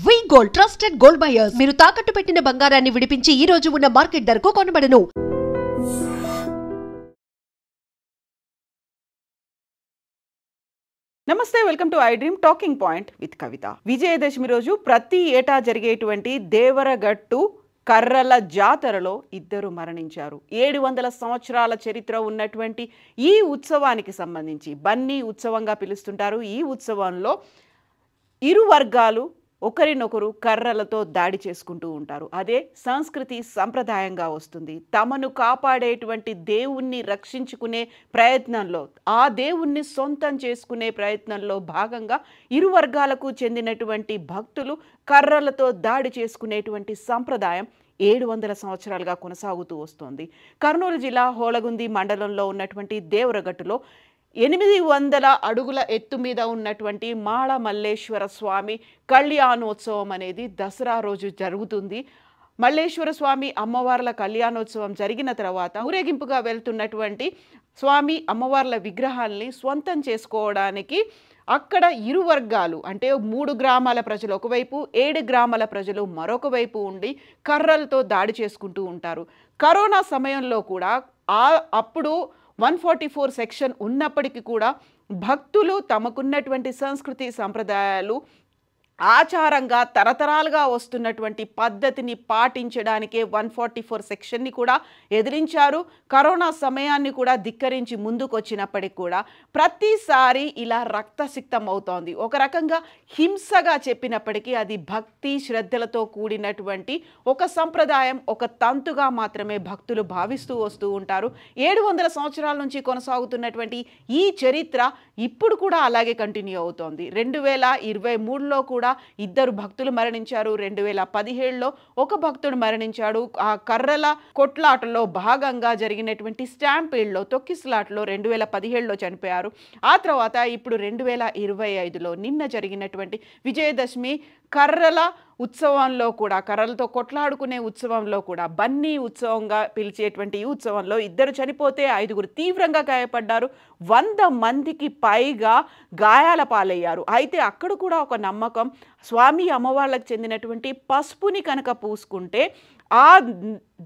వి gold trusted gold buyers మీరు తాకట్టు పెట్టిన బంగారాన్ని విడిపించి ఈ రోజు ఉన్న మార్కెట్ ధరకు కొనబడను. నమస్తే, welcome to I dream talking point with Kavitha. Vijayadashami రోజు ప్రతి ఏటా జరిగేటువంటి దేవరగట్టు కర్రల జాతరలో ఇద్దరు మరణించారు. 700 సంవత్సరాల చరిత్ర ఉన్నటువంటి ఈ ఉత్సవానికి సంబంధించి బన్నీ ఉత్సవంగా పిలుస్తుంటారు. ఈ ఉత్సవంలో ఇరు వర్గాలు ఒకరినొకరు కర్రలతో దాడి చేసుకుంటూ ఉంటారు. అదే సంస్కృతి సంప్రదాయంగా వస్తుంది. తమను కాపాడేటువంటి దేవుణ్ణి రక్షించుకునే ప్రయత్నంలో, ఆ దేవుణ్ణి సొంతం చేసుకునే ప్రయత్నంలో భాగంగా ఇరు వర్గాలకు చెందినటువంటి భక్తులు కర్రలతో దాడి చేసుకునేటువంటి సంప్రదాయం 700 సంవత్సరాలుగా కొనసాగుతూ వస్తుంది. కర్నూలు జిల్లా హోళగుంది మండలంలో ఉన్నటువంటి దేవరగట్టులో 800 అడుగుల ఎత్తు మీద ఉన్నటువంటి మాళ మల్లేశ్వర స్వామి కళ్యాణోత్సవం అనేది దసరా రోజు జరుగుతుంది. మల్లేశ్వర స్వామి అమ్మవార్ల కళ్యాణోత్సవం జరిగిన తర్వాత ఊరేగింపుగా వెళ్తున్నటువంటి స్వామి అమ్మవార్ల విగ్రహాల్ని స్వంతం చేసుకోవడానికి అక్కడ ఇరు వర్గాలు అంటే 3 గ్రామాల ప్రజలు ఒకవైపు, 7 గ్రామాల ప్రజలు మరొక వైపు ఉండి కర్రలతో దాడి చేసుకుంటూ ఉంటారు. కరోనా సమయంలో కూడా అప్పుడు 144 సెక్షన్ ఉన్నప్పటికీ కూడా భక్తులు తమకున్నటువంటి సంస్కృతి సంప్రదాయాలు ఆచారంగా తరతరాలుగా వస్తున్నటువంటి పద్ధతిని పాటించడానికే 144 సెక్షన్ని కూడా ఎదిరించారు. కరోనా సమయాన్ని కూడా ధిక్కరించి ముందుకొచ్చినప్పటికీ కూడా ప్రతిసారి ఇలా రక్తసిక్తం అవుతోంది. ఒక రకంగా హింసగా చెప్పినప్పటికీ అది భక్తి శ్రద్ధలతో కూడినటువంటి ఒక సంప్రదాయం, ఒక తంతుగా మాత్రమే భక్తులు భావిస్తూ వస్తూ ఉంటారు. 700 సంవత్సరాల నుంచి కొనసాగుతున్నటువంటి ఈ చరిత్ర ఇప్పుడు కూడా అలాగే కంటిన్యూ అవుతోంది. 2023లో కూడా ఇద్దరు భక్తులు మరణించారు. 2017లో ఒక భక్తుడు మరణించాడు. ఆ కర్రల కొట్లాటలో భాగంగా జరిగినటువంటి స్టాంపీడ్లో, తొక్కిసలాటలో 2017లో చనిపోయారు. ఆ తర్వాత ఇప్పుడు 2025లో నిన్న జరిగినటువంటి విజయదశమి కర్రల ఉత్సవంలో కూడా, కర్రలతో కొట్లాడుకునే ఉత్సవంలో కూడా, బన్నీ ఉత్సవంగా పిలిచేటువంటి ఈ ఉత్సవంలో ఇద్దరు చనిపోతే 5గురు తీవ్రంగా గాయపడ్డారు. 100 మందికి పైగా గాయాల పాలయ్యారు. అయితే అక్కడ కూడా ఒక నమ్మకం, స్వామి అమ్మవార్లకు చెందినటువంటి పసుపుని కనుక పూసుకుంటే ఆ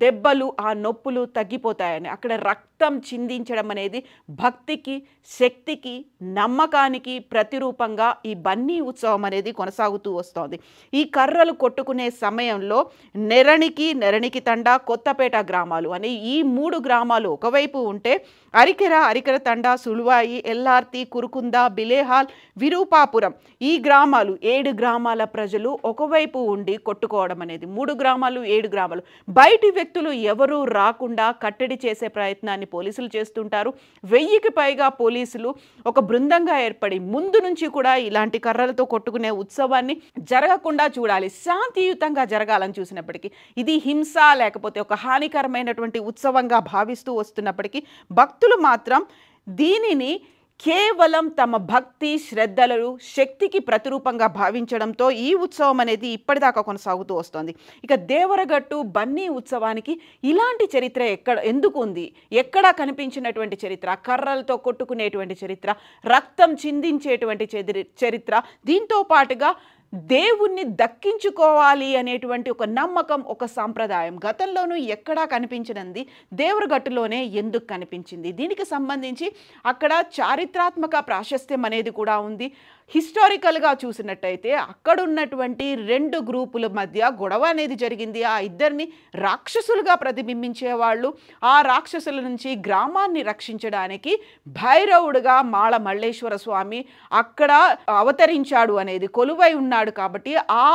దెబ్బలు, ఆ నొప్పులు తగ్గిపోతాయని. అక్కడ రక్తం చిందించడం అనేది భక్తికి, శక్తికి, నమ్మకానికి ప్రతిరూపంగా ఈ బన్నీ ఉత్సవం అనేది కొనసాగుతూ వస్తోంది. ఈ కర్రలు కొట్టుకునే సమయంలో నెరణికి తండ, కొత్తపేట గ్రామాలు అని ఈ 3 గ్రామాలు ఒకవైపు ఉంటే అరికెర తండ, సులువాయి, ఎల్లార్తి, కురుకుంద, బిలేహాల్, విరూపాపురం ఈ గ్రామాలు 7 గ్రామాల ప్రజలు ఒకవైపు ఉండి కొట్టుకోవడం అనేది. 3 గ్రామాలు 7 గ్రామాలు బయటి వ్యక్తులు ఎవరూ రాకుండా కట్టడి చేసే ప్రయత్నాన్ని పోలీసులు చేస్తుంటారు. 1000కి పైగా పోలీసులు ఒక బృందంగా ఏర్పడి ముందు నుంచి కూడా ఇలాంటి కర్రలతో కొట్టుకునే ఉత్సవాన్ని జరగకుండా చూడాలి, శాంతియుతంగా జరగాలని చూసినప్పటికీ ఇది హింస లేకపోతే ఒక హానికరమైనటువంటి ఉత్సవంగా భావిస్తూ వస్తున్నప్పటికీ భక్తులు మాత్రం దీనిని కేవలం తమ భక్తి శ్రద్ధలు, శక్తికి ప్రతిరూపంగా భావించడంతో ఈ ఉత్సవం అనేది ఇప్పటిదాకా కొనసాగుతూ వస్తుంది. ఇక దేవరగట్టు బన్నీ ఉత్సవానికి ఇలాంటి చరిత్ర ఎందుకు ఉంది? ఎక్కడా కనిపించినటువంటి చరిత్ర, కర్రలతో కొట్టుకునేటువంటి చరిత్ర, రక్తం చిందించేటువంటి చరిత్ర, దీంతో పాటుగా దేవుణ్ణి దక్కించుకోవాలి అనేటువంటి ఒక నమ్మకం, ఒక సాంప్రదాయం గతంలోనూ ఎక్కడా కనిపించినది దేవరగట్టులోనే ఎందుకు కనిపించింది? దీనికి సంబంధించి అక్కడ చారిత్రాత్మక ప్రాశస్త్యం అనేది కూడా ఉంది. హిస్టారికల్గా చూసినట్టయితే అక్కడ ఉన్నటువంటి 2 గ్రూపుల మధ్య గొడవ అనేది జరిగింది. ఆ ఇద్దరిని రాక్షసులుగా ప్రతిబింబించేవాళ్ళు. ఆ రాక్షసుల నుంచి గ్రామాన్ని రక్షించడానికి భైరవుడుగా మాళ మల్లేశ్వర స్వామి అక్కడ అవతరించాడు అనేది, కొలువై ఉన్నాడు. కాబట్టి ఆ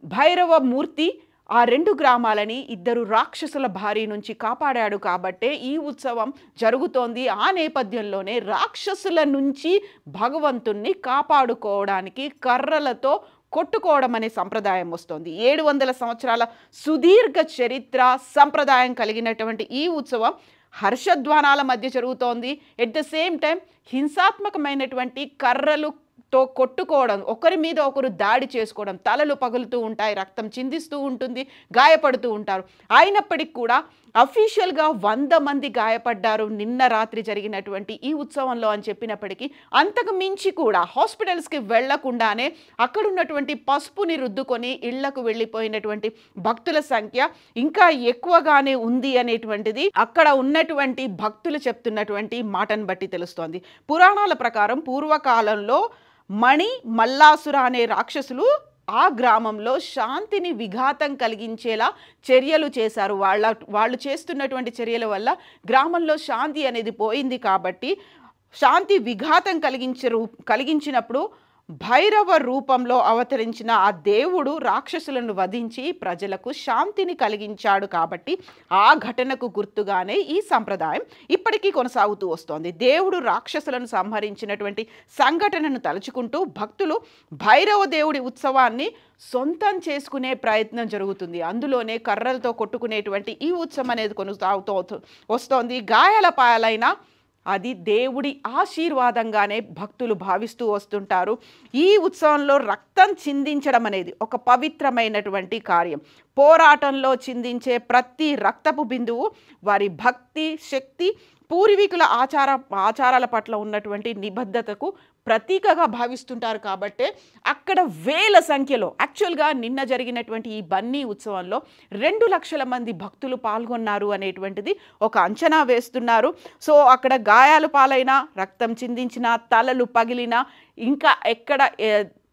భైరవ మూర్తి ఆ 2 గ్రామాలని ఇద్దరు రాక్షసుల బారి నుంచి కాపాడాడు. కాబట్టే ఈ ఉత్సవం జరుగుతోంది. ఆ నేపథ్యంలోనే రాక్షసుల నుంచి భగవంతుణ్ణి కాపాడుకోవడానికి కర్రలతో కొట్టుకోవడం అనే సంప్రదాయం వస్తుంది. 700 సంవత్సరాల సుదీర్ఘ చరిత్ర, సంప్రదాయం కలిగినటువంటి ఈ ఉత్సవం హర్షధ్వానాల మధ్య జరుగుతోంది. ఎట్ ద సేమ్ టైం హింసాత్మకమైనటువంటి కర్రలు తో కొట్టుకోవడం, ఒకరి మీద ఒకరు దాడి చేసుకోవడం, తలలు పగులుతూ ఉంటాయి, రక్తం చిందిస్తూ ఉంటుంది, గాయపడుతూ ఉంటారు. అయినప్పటికీ కూడా అఫీషియల్గా 100 మంది గాయపడ్డారు నిన్న రాత్రి జరిగినటువంటి ఈ ఉత్సవంలో అని చెప్పినప్పటికీ అంతకు మించి కూడా హాస్పిటల్స్కి వెళ్లకుండానే అక్కడ ఉన్నటువంటి పసుపుని రుద్దుకొని ఇళ్లకు వెళ్ళిపోయినటువంటి భక్తుల సంఖ్య ఇంకా ఎక్కువగానే ఉంది అనేటువంటిది అక్కడ ఉన్నటువంటి భక్తులు చెప్తున్నటువంటి మాటను బట్టి తెలుస్తోంది. పురాణాల ప్రకారం పూర్వకాలంలో మల్లాసుర అనే రాక్షసులు ఆ గ్రామంలో శాంతిని విఘాతం కలిగించేలా చర్యలు చేశారు. వాళ్ళు చేస్తున్నటువంటి చర్యల వల్ల గ్రామంలో శాంతి అనేది పోయింది. కాబట్టి శాంతి విఘాతం కలిగించినప్పుడు భైరవ రూపంలో అవతరించిన ఆ దేవుడు రాక్షసులను వధించి ప్రజలకు శాంతిని కలిగించాడు. కాబట్టి ఆ ఘటనకు గుర్తుగానే ఈ సంప్రదాయం ఇప్పటికీ కొనసాగుతూ వస్తోంది. దేవుడు రాక్షసులను సంహరించినటువంటి సంఘటనను తలుచుకుంటూ భక్తులు భైరవ దేవుడి ఉత్సవాన్ని సొంతం చేసుకునే ప్రయత్నం జరుగుతుంది. అందులోనే కర్రలతో కొట్టుకునేటువంటి ఈ ఉత్సవం అనేది కొనసాగుతూ వస్తోంది. గాయాల పాలైన అది దేవుడి ఆశీర్వాదంగానే భక్తులు భావిస్తూ వస్తుంటారు. ఈ ఉత్సవంలో రక్తం చిందించడం అనేది ఒక పవిత్రమైనటువంటి కార్యం. పోరాటంలో చిందించే ప్రతి రక్తపు బిందువు వారి భక్తి, శక్తి, పూర్వీకుల ఆచారాల పట్ల ఉన్నటువంటి నిబద్ధతకు ప్రతీకగా భావిస్తుంటారు. కాబట్టి అక్కడ వేల సంఖ్యలో యాక్చువల్గా నిన్న జరిగినటువంటి ఈ బన్నీ ఉత్సవంలో 2 లక్షల మంది భక్తులు పాల్గొన్నారు అనేటువంటిది ఒక అంచనా వేస్తున్నారు. సో అక్కడ గాయాలు పాలైన, రక్తం చిందించిన, తలలు పగిలిన, ఇంకా ఎక్కడ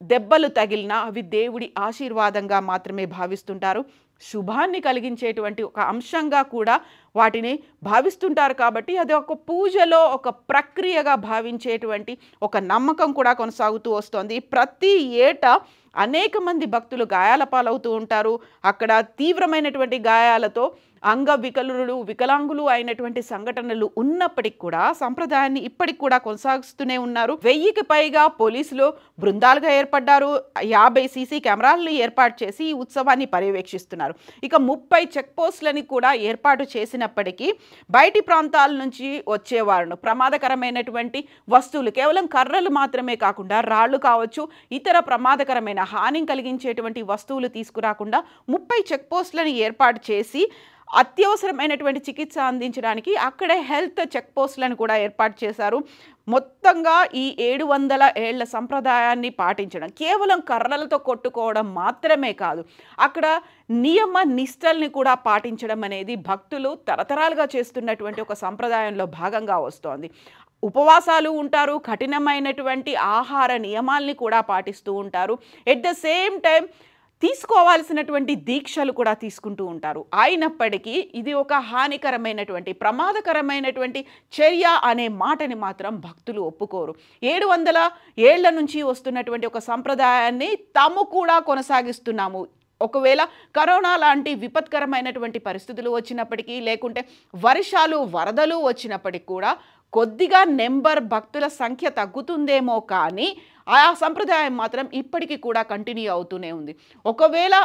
దెబ్బలు తగిలినా అవి దేవుడి ఆశీర్వాదంగా మాత్రమే భావిస్తుంటారు. శుభాన్ని కలిగించేటువంటి ఒక అంశంగా కూడా వాటిని భావిస్తుంటారు. కాబట్టి అది ఒక పూజలో ఒక ప్రక్రియగా భావించేటువంటి ఒక నమ్మకం కూడా కొనసాగుతూ వస్తుంది. ప్రతి ఏటా అనేక మంది భక్తులు గాయాల పాలవుతూ ఉంటారు. అక్కడ తీవ్రమైనటువంటి గాయాలతో వికలాంగులు అయినటువంటి సంఘటనలు ఉన్నప్పటికీ కూడా సంప్రదాయాన్ని ఇప్పటికి కూడా కొనసాగిస్తూనే ఉన్నారు. 1000కి పైగా పోలీసులు బృందాలుగా ఏర్పడ్డారు. 50 సీసీ కెమెరాలను ఏర్పాటు చేసి ఈ ఉత్సవాన్ని పర్యవేక్షిస్తున్నారు. ఇక 30 చెక్ పోస్టులని కూడా ఏర్పాటు చేసినప్పటికీ బయటి ప్రాంతాల నుంచి వచ్చేవారు ప్రమాదకరమైనటువంటి వస్తువులు, కేవలం కర్రలు మాత్రమే కాకుండా రాళ్లు కావచ్చు, ఇతర ప్రమాదకరమైన హాని కలిగించేటువంటి వస్తువులు తీసుకురాకుండా 30 చెక్ పోస్టులను ఏర్పాటు చేసి అత్యవసరమైనటువంటి చికిత్స అందించడానికి అక్కడే హెల్త్ చెక్ పోస్టులను కూడా ఏర్పాటు చేశారు. మొత్తంగా ఈ 700 ఏళ్ల సంప్రదాయాన్ని పాటించడం, కేవలం కర్రలతో కొట్టుకోవడం మాత్రమే కాదు, అక్కడ నియమ నిష్టల్ని కూడా పాటించడం అనేది భక్తులు తరతరాలుగా చేస్తున్నటువంటి ఒక సంప్రదాయంలో భాగంగా వస్తోంది. ఉపవాసాలు ఉంటారు, కఠినమైనటువంటి ఆహార నియమాల్ని కూడా పాటిస్తూ ఉంటారు. ఎట్ ద సేమ్ టైం తీసుకోవాల్సినటువంటి దీక్షలు కూడా తీసుకుంటూ ఉంటారు. అయినప్పటికీ ఇది ఒక హానికరమైనటువంటి, ప్రమాదకరమైనటువంటి చర్య అనే మాటని మాత్రం భక్తులు ఒప్పుకోరు. 700 ఏళ్ల నుంచి వస్తున్నటువంటి ఒక సంప్రదాయాన్ని తాము కూడా కొనసాగిస్తున్నాము. ఒకవేళ కరోనా లాంటి విపత్కరమైనటువంటి పరిస్థితులు వచ్చినప్పటికీ, లేకుంటే వర్షాలు, వరదలు వచ్చినప్పటికీ కూడా కొద్దిగా భక్తుల సంఖ్య తగ్గుతుందేమో కానీ ఆ సంప్రదాయం మాత్రం ఇప్పటికీ కూడా కంటిన్యూ అవుతూనే ఉంది. ఒకవేళ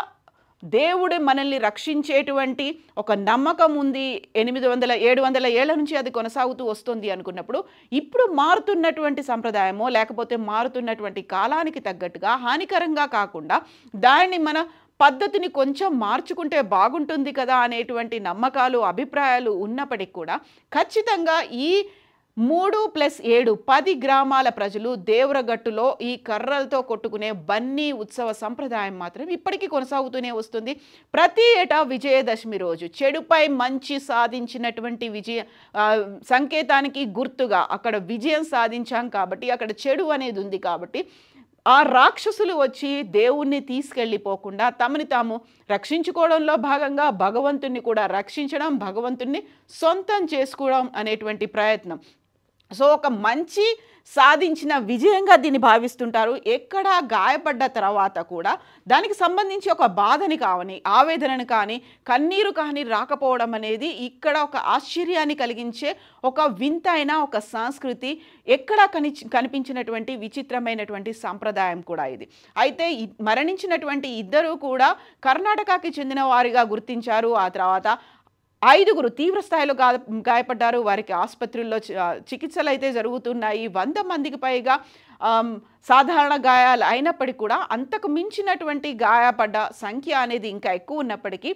దేవుడు మనల్ని రక్షించేటువంటి ఒక నమ్మకం ఉంది, 700 ఏళ్ల నుంచి అది కొనసాగుతూ వస్తుంది అనుకున్నప్పుడు, ఇప్పుడు మారుతున్నటువంటి సంప్రదాయమో లేకపోతే మారుతున్నటువంటి కాలానికి తగ్గట్టుగా హానికరంగా కాకుండా దాన్ని మన పద్ధతిని కొంచెం మార్చుకుంటే బాగుంటుంది కదా అనేటువంటి నమ్మకాలు, అభిప్రాయాలు ఉన్నప్పటికీ కూడా ఖచ్చితంగా ఈ 3+7 10 గ్రామాల ప్రజలు దేవరగట్టులో ఈ కర్రలతో కొట్టుకునే బన్నీ ఉత్సవ సంప్రదాయం మాత్రం ఇప్పటికీ కొనసాగుతూనే వస్తుంది. ప్రతి ఏటా విజయదశమి రోజు చెడుపై మంచి సాధించినటువంటి సంకేతానికి గుర్తుగా అక్కడ విజయం సాధించాం కాబట్టి, అక్కడ చెడు అనేది ఉంది కాబట్టి ఆ రాక్షసులు వచ్చి దేవుణ్ణి తీసుకెళ్ళిపోకుండా తమని తాము రక్షించుకోవడంలో భాగంగా భగవంతుణ్ణి కూడా రక్షించడం, భగవంతుణ్ణి సొంతం చేసుకోవడం అనేటువంటి ప్రయత్నం. సో ఒక మంచి సాధించిన విజయంగా దీన్ని భావిస్తుంటారు. ఎక్కడ గాయపడ్డ తర్వాత కూడా దానికి సంబంధించి ఒక బాధని కానీ, ఆవేదనను కానీ, కన్నీరు కానీ రాకపోవడం అనేది ఇక్కడ ఒక ఆశ్చర్యాన్ని కలిగించే ఒక వింతైన ఒక సంస్కృతి, ఎక్కడా కనిపించినటువంటి విచిత్రమైనటువంటి సంప్రదాయం కూడా ఇది. అయితే మరణించినటువంటి ఇద్దరు కూడా కర్ణాటకకి చెందిన వారిగా గుర్తించారు. ఆ తర్వాత 5 తీవ్ర స్థాయిలో గాయపడ్డారు. వారికి ఆసుపత్రుల్లో చికిత్సలు అయితే జరుగుతున్నాయి. 100 మందికి పైగా సాధారణ గాయాలు అయినప్పటికీ కూడా అంతకు మించినటువంటి గాయపడ్డ సంఖ్య అనేది ఇంకా ఎక్కువ ఉన్నప్పటికీ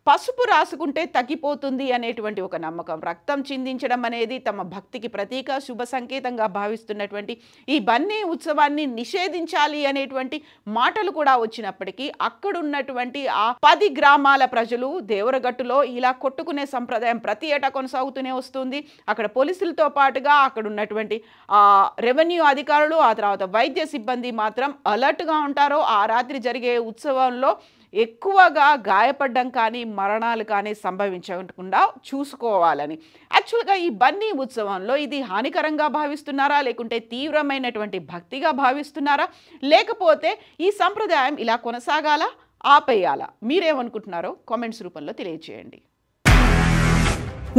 పసుపు రాసుకుంటే తగ్గిపోతుంది అనేటువంటి ఒక నమ్మకం. రక్తం చిందించడం అనేది తమ భక్తికి ప్రతీక, శుభ సంకేతంగా భావిస్తున్నటువంటి ఈ బన్నీ ఉత్సవాన్ని నిషేధించాలి అనేటువంటి మాటలు కూడా వచ్చినప్పటికీ అక్కడున్నటువంటి ఆ 10 గ్రామాల ప్రజలు దేవరగట్టులో ఇలా కొట్టుకునే సంప్రదాయం ప్రతి ఏటా కొనసాగుతూనే వస్తుంది. అక్కడ పోలీసులతో పాటుగా అక్కడ ఉన్నటువంటి రెవెన్యూ అధికారులు, ఆ తర్వాత వైద్య సిబ్బంది మాత్రం అలర్ట్గా ఉంటారు. ఆ రాత్రి జరిగే ఉత్సవంలో ఎక్కువగా గాయపడడం కానీ మరణాలు కానీ సంభవించకుండా చూసుకోవాలని. యాక్చువల్గా ఈ బన్నీ ఉత్సవంలో ఇది హానికరంగా భావిస్తున్నారా, లేకుంటే తీవ్రమైనటువంటి భక్తిగా భావిస్తున్నారా, లేకపోతే ఈ సంప్రదాయం ఇలా కొనసాగాలా, ఆపేయాలా? మీరేమనుకుంటున్నారో కామెంట్స్ రూపంలో తెలియజేయండి.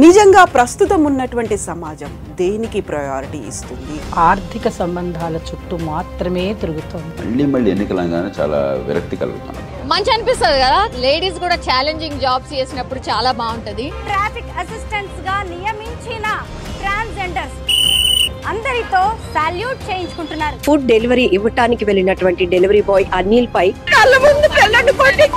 నిజంగా ప్రస్తుతం ఉన్నటువంటి సమాజం దేనికి ప్రయారిటీ ఇస్తుంది? ఆర్థిక సంబంధాల చుట్టూ మాత్రమే తిరుగుతుంది. మళ్ళీ ఎన్నికలంగానే చాలా విరక్తి కలుగుతుంది. మంచి అనిపిస్తుంది కదా, లేడీస్ కూడా ఛాలెంజింగ్ జాబ్స్ చేసినప్పుడు చాలా బాగుంటది. ట్రాఫిక్ అసిస్టెంట్స్ గా నియమించిన ట్రాన్స్జెండర్స్ అందరితో సాల్యూట్ చేయించుకుంటున్నారు. ఫుడ్ డెలివరీ ఇవ్వటానికి వెళ్ళినటువంటి డెలివరీ బాయ్ అనిల్ పై కళ్ళ ముందు పెళ్ళండి కొట్టి